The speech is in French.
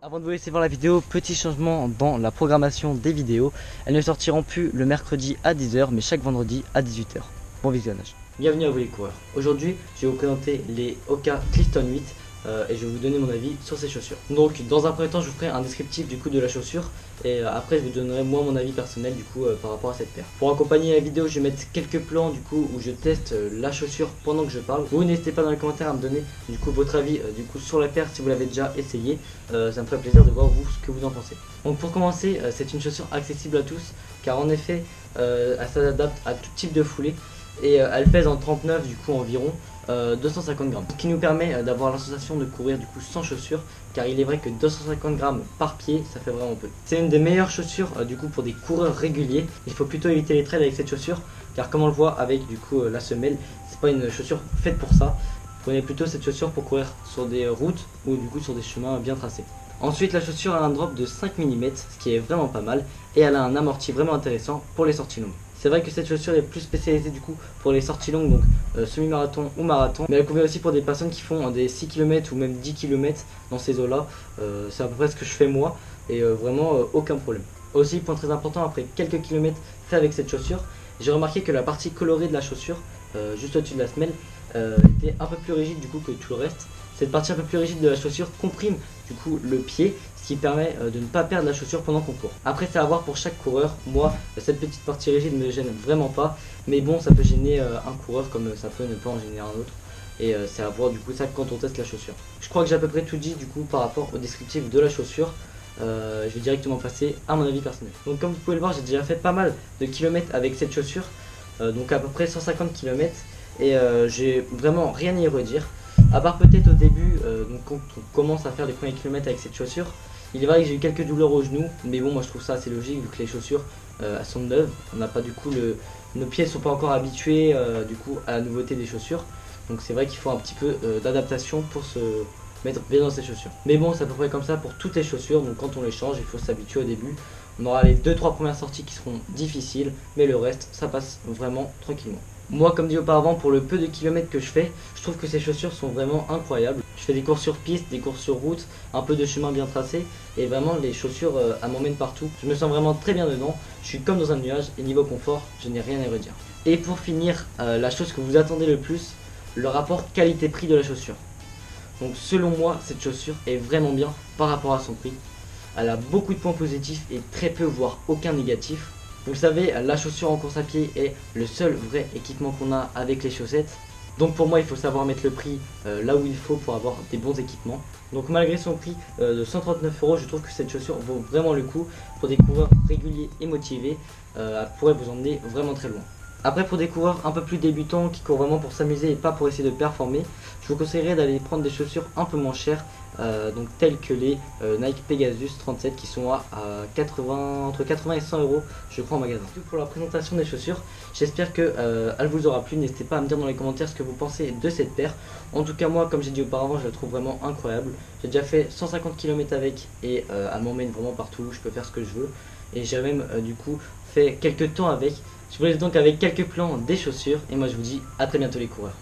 Avant de vous laisser voir la vidéo, petit changement dans la programmation des vidéos. Elles ne sortiront plus le mercredi à 10 h mais chaque vendredi à 18 h. Bon visionnage. Bienvenue à vous les coureurs. Aujourd'hui, je vais vous présenter les Hoka Clifton 8 et je vais vous donner mon avis sur ces chaussures. Donc dans un premier temps, je vous ferai un descriptif du coup de la chaussure et après je vous donnerai moi mon avis personnel du coup par rapport à cette paire. Pour accompagner la vidéo, je vais mettre quelques plans du coup où je teste la chaussure pendant que je parle. Vous n'hésitez pas dans les commentaires à me donner du coup votre avis du coup sur la paire si vous l'avez déjà essayé. Ça me ferait plaisir de voir vous ce que vous en pensez. Donc pour commencer, c'est une chaussure accessible à tous car en effet elle s'adapte à tout type de foulée et elle pèse en 39 du coup environ 250 grammes, ce qui nous permet d'avoir la sensation de courir du coup sans chaussures, car il est vrai que 250 grammes par pied ça fait vraiment peu. C'est une des meilleures chaussures du coup pour des coureurs réguliers. Il faut plutôt éviter les trails avec cette chaussure, car comme on le voit avec du coup la semelle, c'est pas une chaussure faite pour ça. Prenez plutôt cette chaussure pour courir sur des routes ou du coup sur des chemins bien tracés. Ensuite, la chaussure a un drop de 5 mm, ce qui est vraiment pas mal, et elle a un amorti vraiment intéressant pour les sorties longues. C'est vrai que cette chaussure est plus spécialisée du coup pour les sorties longues, donc semi-marathon ou marathon, mais elle convient aussi pour des personnes qui font des 6 km ou même 10 km dans ces eaux-là. C'est à peu près ce que je fais moi, et vraiment aucun problème. Aussi, point très important, après quelques kilomètres faits avec cette chaussure, j'ai remarqué que la partie colorée de la chaussure, juste au-dessus de la semelle, était un peu plus rigide du coup que tout le reste. Cette partie un peu plus rigide de la chaussure comprime du coup le pied, ce qui permet de ne pas perdre la chaussure pendant qu'on court. Après, c'est à voir pour chaque coureur. Moi, cette petite partie rigide ne me gêne vraiment pas, mais bon, ça peut gêner un coureur comme ça peut ne pas en gêner un autre. Et c'est à voir du coup ça quand on teste la chaussure. Je crois que j'ai à peu près tout dit du coup par rapport au descriptif de la chaussure. Je vais directement passer à mon avis personnel. Donc comme vous pouvez le voir, j'ai déjà fait pas mal de kilomètres avec cette chaussure, donc à peu près 150 km, et j'ai vraiment rien à y redire. À part peut-être au début, donc quand on commence à faire les premiers kilomètres avec cette chaussure, il est vrai que j'ai eu quelques douleurs aux genoux, mais bon, moi je trouve ça assez logique vu que les chaussures elles sont neuves. On n'a pas du coup nos pieds ne sont pas encore habitués du coup à la nouveauté des chaussures, donc c'est vrai qu'il faut un petit peu d'adaptation pour se mettre bien dans ces chaussures. Mais bon, c'est à peu près comme ça pour toutes les chaussures, donc quand on les change, il faut s'habituer au début. On aura les 2-3 premières sorties qui seront difficiles, mais le reste, ça passe vraiment tranquillement. Moi, comme dit auparavant, pour le peu de kilomètres que je fais, je trouve que ces chaussures sont vraiment incroyables. Je fais des courses sur piste, des courses sur route, un peu de chemin bien tracé, et vraiment les chaussures elles m'emmènent partout. Je me sens vraiment très bien dedans, je suis comme dans un nuage, et niveau confort, je n'ai rien à redire. Et pour finir, la chose que vous attendez le plus, le rapport qualité-prix de la chaussure. Donc selon moi, cette chaussure est vraiment bien par rapport à son prix. Elle a beaucoup de points positifs et très peu voire aucun négatif. Vous le savez, la chaussure en course à pied est le seul vrai équipement qu'on a avec les chaussettes. Donc pour moi, il faut savoir mettre le prix là où il faut pour avoir des bons équipements. Donc malgré son prix de 139 €, je trouve que cette chaussure vaut vraiment le coup. Pour des coureurs réguliers et motivés, elle pourrait vous emmener vraiment très loin. Après, pour des coureurs un peu plus débutants qui courent vraiment pour s'amuser et pas pour essayer de performer, je vous conseillerais d'aller prendre des chaussures un peu moins chères, donc telles que les Nike Pegasus 37 qui sont à 80, entre 80 et 100 € je crois en magasin. C'est tout pour la présentation des chaussures, j'espère qu'elle vous aura plu. N'hésitez pas à me dire dans les commentaires ce que vous pensez de cette paire. En tout cas moi, comme j'ai dit auparavant, je la trouve vraiment incroyable. J'ai déjà fait 150 km avec et elle m'emmène vraiment partout, je peux faire ce que je veux. Et j'ai même du coup fait quelques temps avec. Je vous laisse donc avec quelques plans des chaussures et moi je vous dis à très bientôt les coureurs.